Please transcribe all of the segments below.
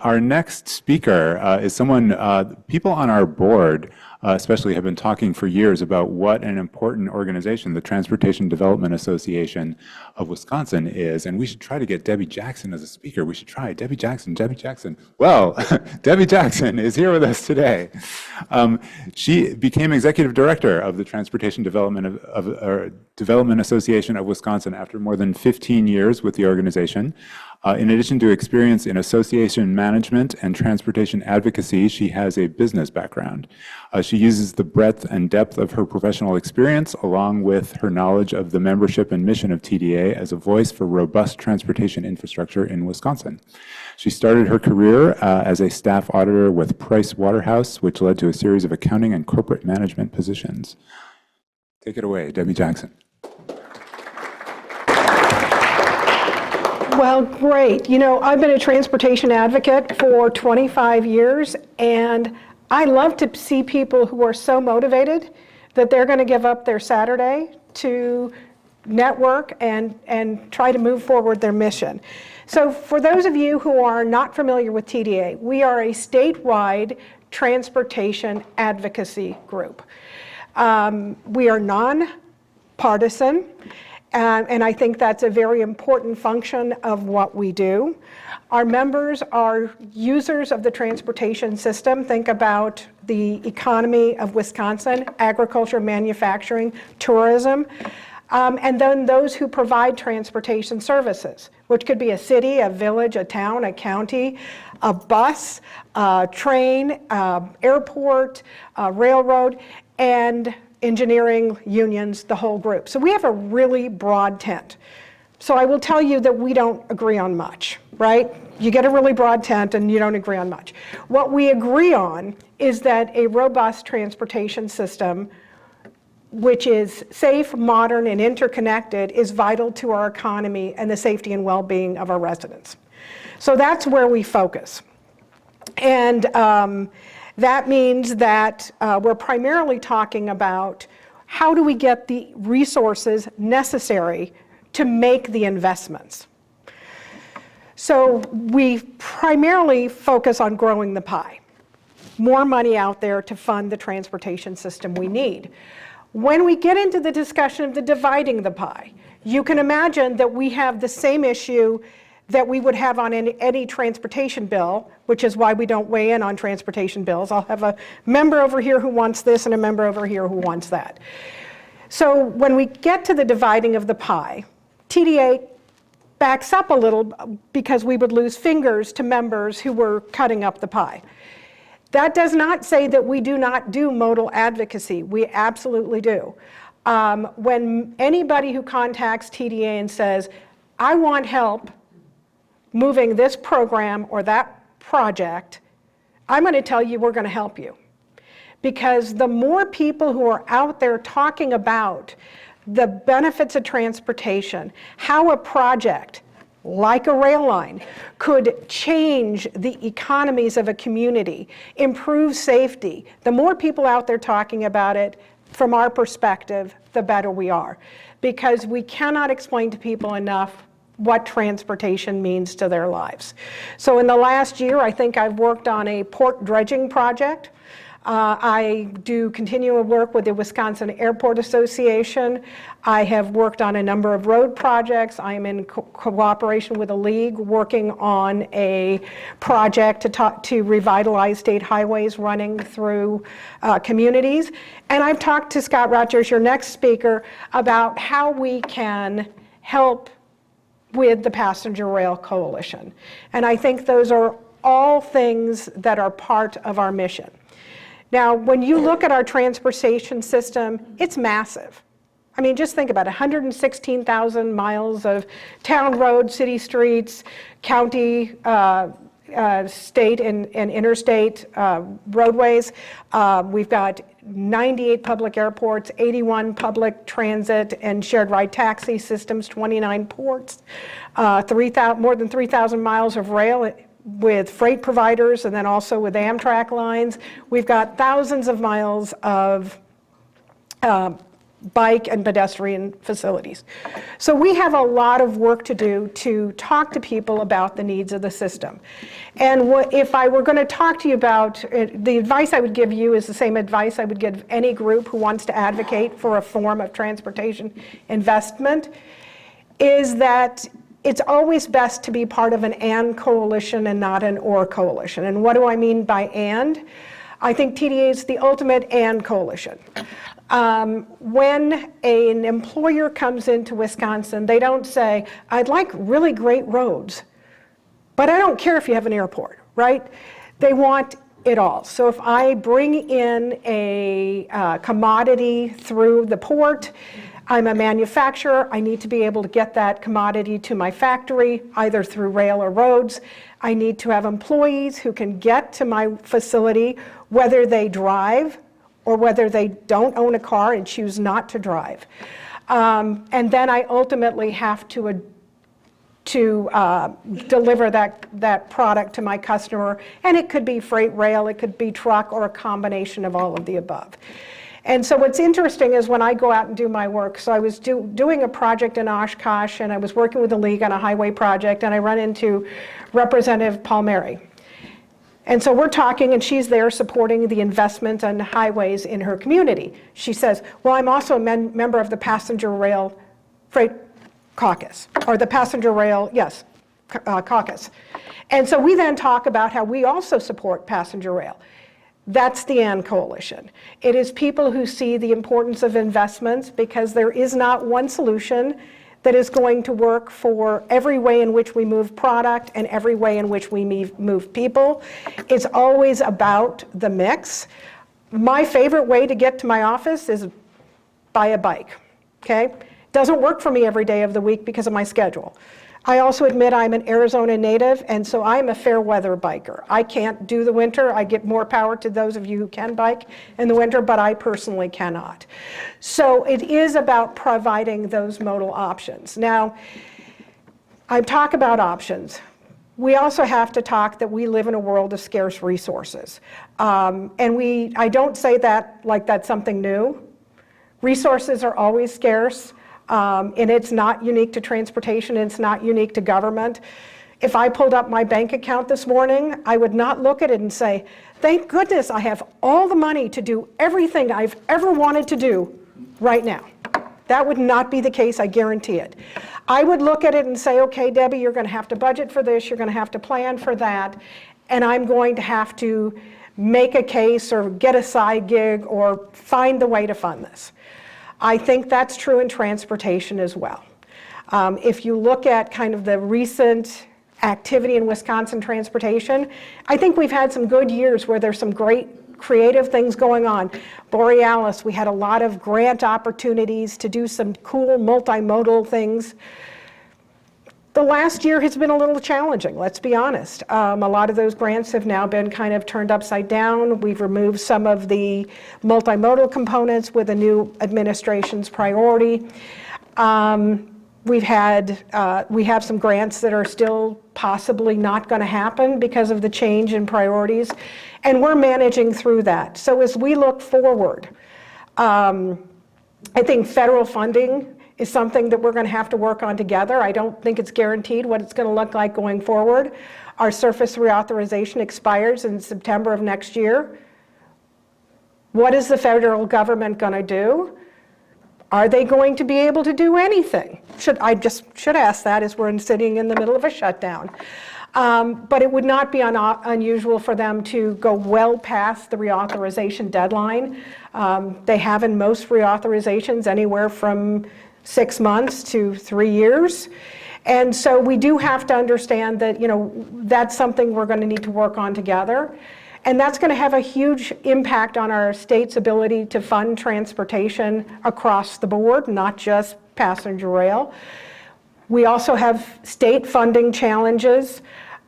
Our next speaker is someone, people on our board especially have been talking for years about what an important organization the Transportation Development Association of Wisconsin is, and we should try to get Debby Jackson as a speaker. We should try Debby Jackson. Well, Debby Jackson is here with us today. She became executive director of the Transportation Development Association of Wisconsin after more than 15 years with the organization. In addition to experience in association management and transportation advocacy, she has a business background. She uses the breadth and depth of her professional experience along with her knowledge of the membership and mission of TDA as a voice for robust transportation infrastructure in Wisconsin. She started her career as a staff auditor with Price Waterhouse, which led to a series of accounting and corporate management positions. Take it away, Debby Jackson. Well, great. You know, I've been a transportation advocate for 25 years, and I love to see people who are so motivated that they're going to give up their Saturday to network and try to move forward their mission. So for those of you who are not familiar with TDA, we are a statewide transportation advocacy group. We are nonpartisan. And I think that's a very important function of what we do. Our members are users of the transportation system. Think about the economy of Wisconsin, agriculture, manufacturing, tourism, and then those who provide transportation services, which could be a city, a village, a town, a county, a bus, a train, airport, railroad, and engineering, unions, the whole group. So we have a really broad tent. So I will tell you that we don't agree on much, right? You get a really broad tent and you don't agree on much. What we agree on is that a robust transportation system, which is safe, modern, and interconnected, is vital to our economy and the safety and well-being of our residents. So that's where we focus. And that means that we're primarily talking about how do we get the resources necessary to make the investments. So we primarily focus on growing the pie. More money out there to fund the transportation system we need. When we get into the discussion of the dividing the pie, you can imagine that we have the same issue that we would have on any transportation bill, which is why we don't weigh in on transportation bills. I'll have a member over here who wants this and a member over here who wants that. So when we get to the dividing of the pie, TDA backs up a little because we would lose fingers to members who were cutting up the pie. That does not say that we do not do modal advocacy. We absolutely do. When anybody who contacts TDA and says, I want help moving this program or that project, I'm going to tell you we're going to help you. Because the more people who are out there talking about the benefits of transportation, how a project like a rail line could change the economies of a community, improve safety, the more people out there talking about it, from our perspective, the better we are. Because we cannot explain to people enough what transportation means to their lives. So in the last year, I think I've worked on a port dredging project. I do continual work with the Wisconsin Airport Association. I have worked on a number of road projects. I am in cooperation with a league working on a project to revitalize state highways running through communities. And I've talked to Scott Rogers, your next speaker, about how we can help with the Passenger Rail Coalition. And I think those are all things that are part of our mission. Now, when you look at our transportation system, it's massive. I mean, just think about it, 116,000 miles of town roads, city streets, county, state and interstate roadways. We've got 98 public airports, 81 public transit and shared ride taxi systems, 29 ports, more than 3,000 miles of rail with freight providers and then also with Amtrak lines. We've got thousands of miles of bike and pedestrian facilities. So we have a lot of work to do to talk to people about the needs of the system. And if I were going to talk to you about, the advice I would give you is the same advice I would give any group who wants to advocate for a form of transportation investment, is that it's always best to be part of an "and" coalition and not an "or" coalition. And what do I mean by "and"? I think TDA is the ultimate "and" coalition. When an employer comes into Wisconsin, they don't say, I'd like really great roads, but I don't care if you have an airport, right? They want it all. So if I bring in a commodity through the port, I'm a manufacturer, I need to be able to get that commodity to my factory, either through rail or roads. I need to have employees who can get to my facility, whether they drive or whether they don't own a car and choose not to drive. And then I ultimately have to deliver that product to my customer, and it could be freight rail, it could be truck, or a combination of all of the above. And so what's interesting is when I go out and do my work, so I was doing a project in Oshkosh, and I was working with the league on a highway project, and I run into Representative Palmieri. And so we're talking, and she's there supporting the investment on highways in her community. She says, well, I'm also a member of the Passenger Rail Freight Caucus, or the Passenger Rail, yes, Caucus. And so we then talk about how we also support passenger rail. That's the "and" coalition. It is people who see the importance of investments, because there is not one solution that is going to work for every way in which we move product and every way in which we move people. It's always about the mix. My favorite way to get to my office is by a bike, okay? Doesn't work for me every day of the week because of my schedule. I also admit I'm an Arizona native, and so I'm a fair weather biker. I can't do the winter. I give more power to those of you who can bike in the winter, but I personally cannot. So it is about providing those modal options. Now, I talk about options. We also have to talk that we live in a world of scarce resources. And I don't say that like that's something new. Resources are always scarce. And it's not unique to transportation, and it's not unique to government. If I pulled up my bank account this morning, I would not look at it and say, thank goodness I have all the money to do everything I've ever wanted to do right now. That would not be the case, I guarantee it. I would look at it and say, okay, Debbie, you're going to have to budget for this, you're going to have to plan for that, and I'm going to have to make a case or get a side gig or find the way to fund this. I think that's true in transportation as well. If you look at kind of the recent activity in Wisconsin transportation, I think we've had some good years where there's some great creative things going on. Borealis, we had a lot of grant opportunities to do some cool multimodal things. The last year has been a little challenging, let's be honest. A lot of those grants have now been kind of turned upside down. We've removed some of the multimodal components with a new administration's priority. We have some grants that are still possibly not going to happen because of the change in priorities, and we're managing through that. So as we look forward, I think federal funding is something that we're going to have to work on together. I don't think it's guaranteed what it's going to look like going forward. Our surface reauthorization expires in September of next year. What is the federal government going to do? Are they going to be able to do anything? I just should ask that as we're sitting in the middle of a shutdown. But it would not be unusual for them to go well past the reauthorization deadline. They have in most reauthorizations anywhere from 6 months to 3 years. And so we do have to understand that, that's something we're going to need to work on together. And that's going to have a huge impact on our state's ability to fund transportation across the board, not just passenger rail. We also have state funding challenges.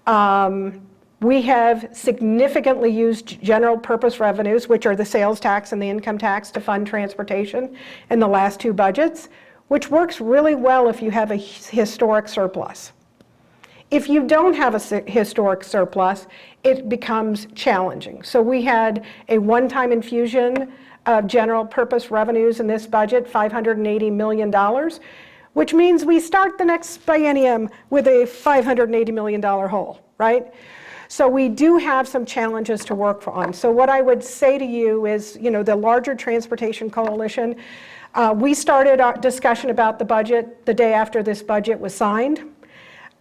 We have significantly used general purpose revenues, which are the sales tax and the income tax, to fund transportation in the last 2 budgets, which works really well if you have a historic surplus. If you don't have a historic surplus, it becomes challenging. So we had a one-time infusion of general purpose revenues in this budget, $580 million, which means we start the next biennium with a $580 million hole, right? So we do have some challenges to work on. So what I would say to you is, the larger transportation coalition, we started our discussion about the budget the day after this budget was signed.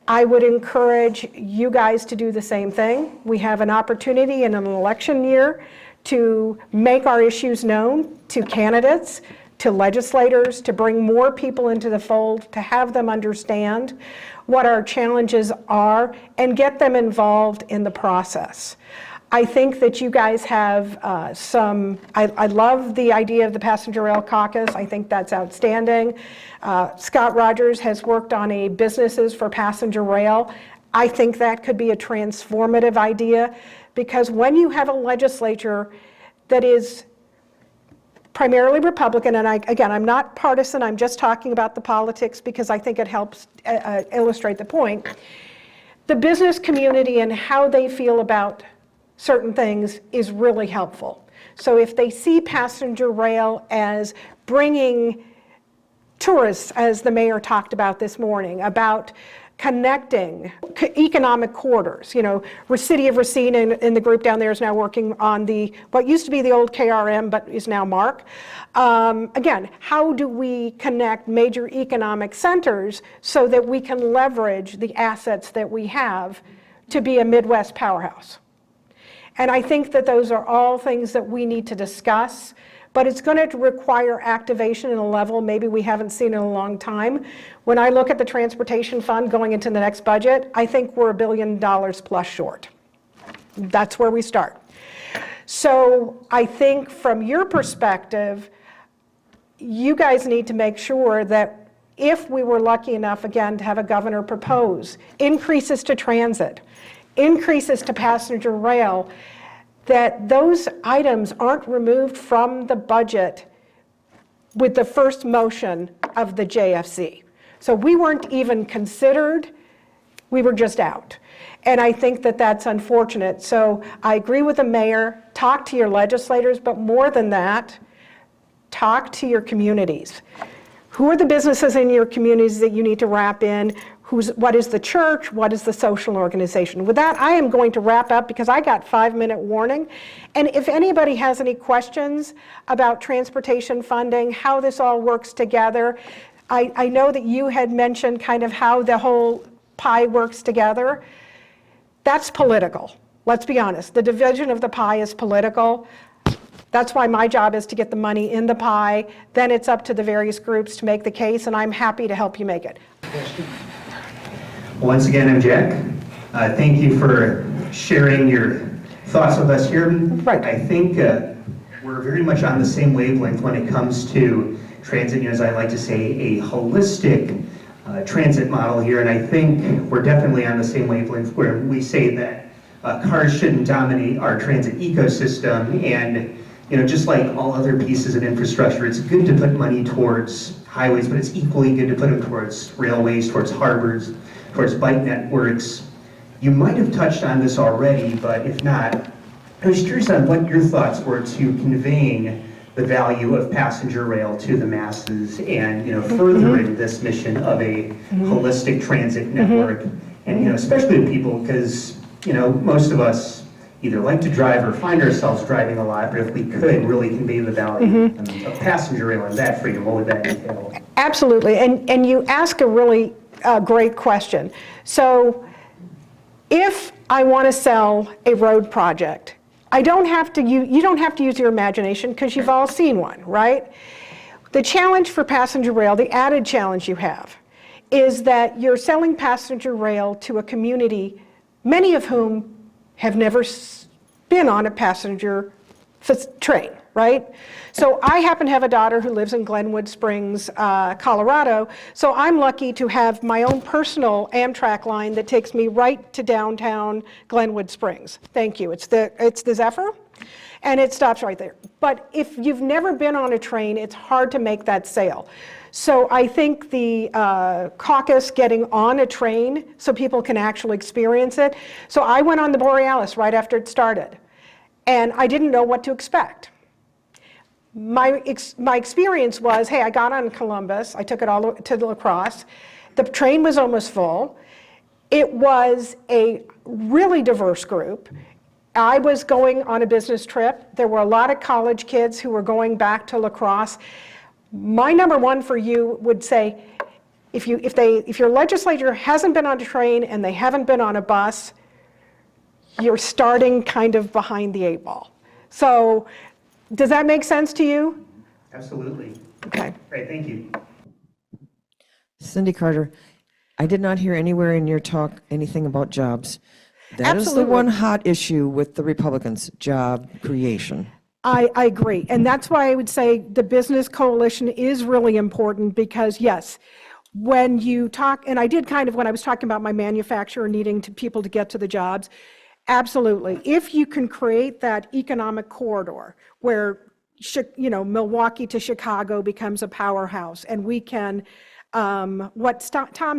I would encourage you guys to do the same thing. We have an opportunity in an election year to make our issues known to candidates, to legislators, to bring more people into the fold, to have them understand what our challenges are and get them involved in the process. I think that you guys have I love the idea of the Passenger Rail Caucus. I think that's outstanding. Scott Rogers has worked on a businesses for passenger rail. I think that could be a transformative idea, because when you have a legislature that is primarily Republican, and again, I'm not partisan, I'm just talking about the politics because I think it helps illustrate the point. The business community and how they feel about certain things is really helpful. So if they see passenger rail as bringing tourists, as the mayor talked about this morning, about connecting economic corridors. City of Racine in the group down there is now working on what used to be the old KRM, but is now MARC. Again, how do we connect major economic centers so that we can leverage the assets that we have to be a Midwest powerhouse? And I think that those are all things that we need to discuss, but it's going to require activation at a level maybe we haven't seen in a long time. When I look at the transportation fund going into the next budget, I think we're $1 billion plus short. That's where we start. So I think from your perspective, you guys need to make sure that if we were lucky enough, again, to have a governor propose increases to transit, increases to passenger rail, that those items aren't removed from the budget with the first motion of the JFC. So we weren't even considered, we were just out. And I think that that's unfortunate. So I agree with the mayor, talk to your legislators, but more than that, talk to your communities. Who are the businesses in your communities that you need to wrap in? What is the church? What is the social organization? With that, I am going to wrap up because I got 5-minute warning. And if anybody has any questions about transportation funding, how this all works together, I know that you had mentioned kind of how the whole pie works together. That's political. Let's be honest. The division of the pie is political. That's why my job is to get the money in the pie. Then it's up to the various groups to make the case, and I'm happy to help you make it. Once again, I'm Jack. Thank you for sharing your thoughts with us here. Right. I think we're very much on the same wavelength when it comes to transit, as I like to say, a holistic transit model here. And I think we're definitely on the same wavelength where we say that cars shouldn't dominate our transit ecosystem. And just like all other pieces of infrastructure, it's good to put money towards highways, but it's equally good to put them towards railways, towards harbors, towards bike networks. You might have touched on this already, but if not, I was curious on what your thoughts were to conveying the value of passenger rail to the masses and furthering this mission of a holistic transit network, and especially to people, because most of us either like to drive or find ourselves driving a lot, but if we could really convey the value of passenger rail and that freedom, what would that entail? Absolutely, and you ask a really great question. So if I want to sell a road project, you don't have to use your imagination because you've all seen one, right? The challenge for passenger rail, the added challenge you have, is that you're selling passenger rail to a community, many of whom have never been on a passenger train, right? So I happen to have a daughter who lives in Glenwood Springs, Colorado, so I'm lucky to have my own personal Amtrak line that takes me right to downtown Glenwood Springs. Thank you. It's the Zephyr, and it stops right there. But if you've never been on a train, it's hard to make that sale. So I think the caucus getting on a train so people can actually experience it. So I went on the Borealis right after it started, and I didn't know what to expect. My experience was, hey, I got on Columbus, I took it all to La Crosse, the train was almost full. It was a really diverse group. I was going on a business trip. There were a lot of college kids who were going back to La Crosse. My number one for you would say, if your legislature hasn't been on a train and they haven't been on a bus, you're starting kind of behind the 8 ball. So does that make sense to you? Absolutely. Okay. Great, thank you. Cindy Carter, I did not hear anywhere in your talk anything about jobs. That is the Absolutely. one hot issue with the Republicans, job creation. I agree. And that's why I would say the business coalition is really important because, yes, when you talk, and I did kind of when I was talking about my manufacturer needing people to get to the jobs, absolutely. If you can create that economic corridor where, Milwaukee to Chicago becomes a powerhouse and we can, Tom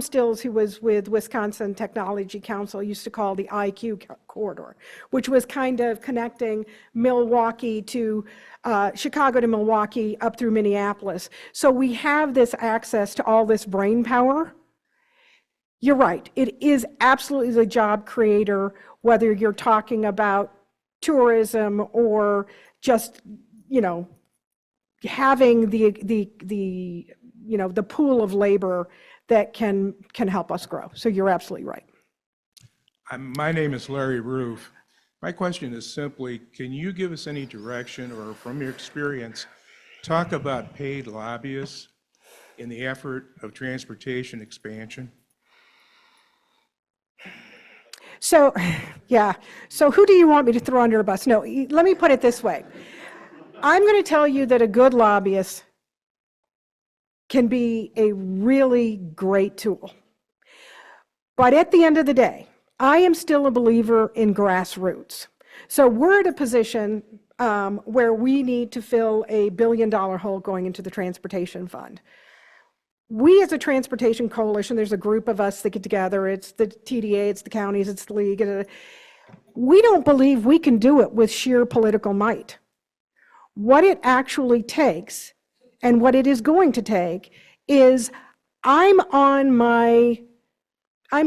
Stills, who was with Wisconsin Technology Council, used to call the IQ corridor, which was kind of connecting Milwaukee to Chicago to Milwaukee up through Minneapolis. So we have this access to all this brain power. You're right. It is absolutely the job creator, whether you're talking about tourism or just, having the pool of labor that can help us grow. So you're absolutely right. My name is Larry Roof. My question is simply, can you give us any direction or from your experience, talk about paid lobbyists in the effort of transportation expansion? So, yeah. So who do you want me to throw under a bus? No, let me put it this way. I'm going to tell you that a good lobbyist can be a really great tool. But at the end of the day, I am still a believer in grassroots. So we're at a position where we need to fill a $1 billion hole going into the transportation fund. We as a transportation coalition, there's a group of us that get together. It's the TDA, it's the counties, it's the league. We don't believe we can do it with sheer political might. What it actually takes and what it is going to take is I'm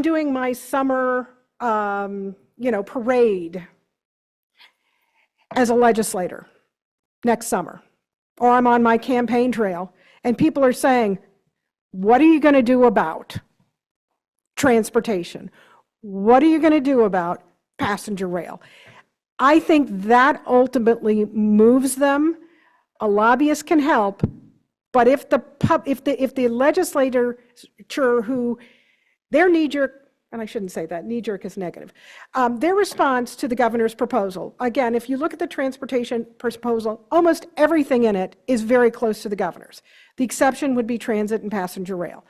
doing my summer, parade as a legislator next summer, or I'm on my campaign trail and people are saying, what are you going to do about transportation? What are you going to do about passenger rail? I think that ultimately moves them. A lobbyist can help, but if the legislature who their knee-jerk, and I shouldn't say that, knee-jerk is negative, their response to the governor's proposal, again, if you look at the transportation proposal, almost everything in it is very close to the governor's. The exception would be transit and passenger rail.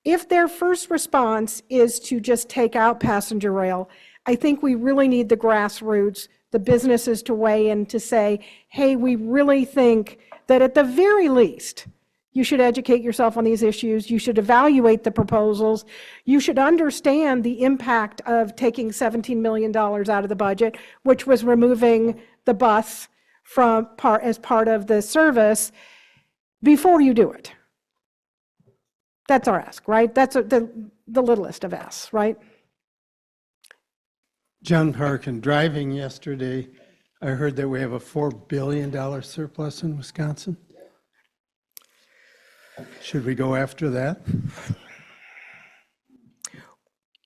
If their first response is to just take out passenger rail, I think we really need the grassroots, the businesses to weigh in to say, hey, we really think that at the very least, you should educate yourself on these issues. You should evaluate the proposals. You should understand the impact of taking $17 million out of the budget, which was removing the bus as part of the service before you do it. That's our ask, right? That's the littlest of asks, right? John Parkin, driving yesterday, I heard that we have a $4 billion surplus in Wisconsin. Should we go after that?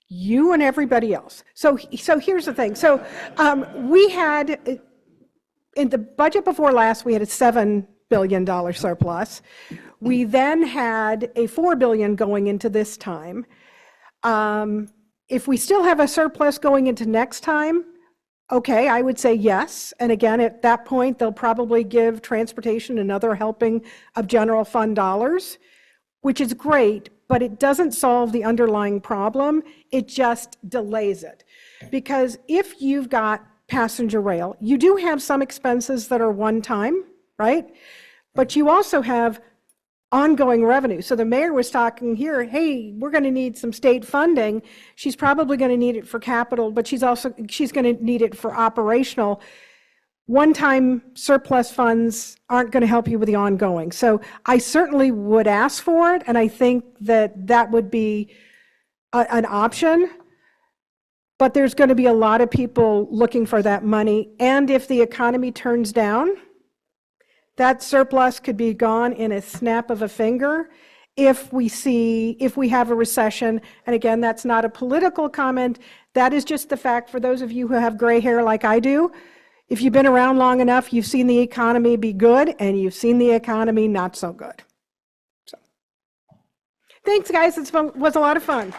You and everybody else. So here's the thing. So we had, in the budget before last, we had a $7 billion surplus. We then had a $4 billion going into this time. If we still have a surplus going into next time, okay, I would say yes. And again, at that point, they'll probably give transportation another helping of general fund dollars, which is great, but it doesn't solve the underlying problem. It just delays it. Because if you've got passenger rail, you do have some expenses that are one time, right? But you also have ongoing revenue. So the mayor was talking here, hey, we're going to need some state funding. She's probably going to need it for capital, but she's going to need it for operational. One-time surplus funds aren't going to help you with the ongoing. So I certainly would ask for it, and I think that that would be an option. But there's going to be a lot of people looking for that money. And if the economy turns down, that surplus could be gone in a snap of a finger if we have a recession. And again, that's not a political comment. That is just the fact for those of you who have gray hair like I do. If you've been around long enough, you've seen the economy be good and you've seen the economy not so good. So, thanks guys, it was a lot of fun.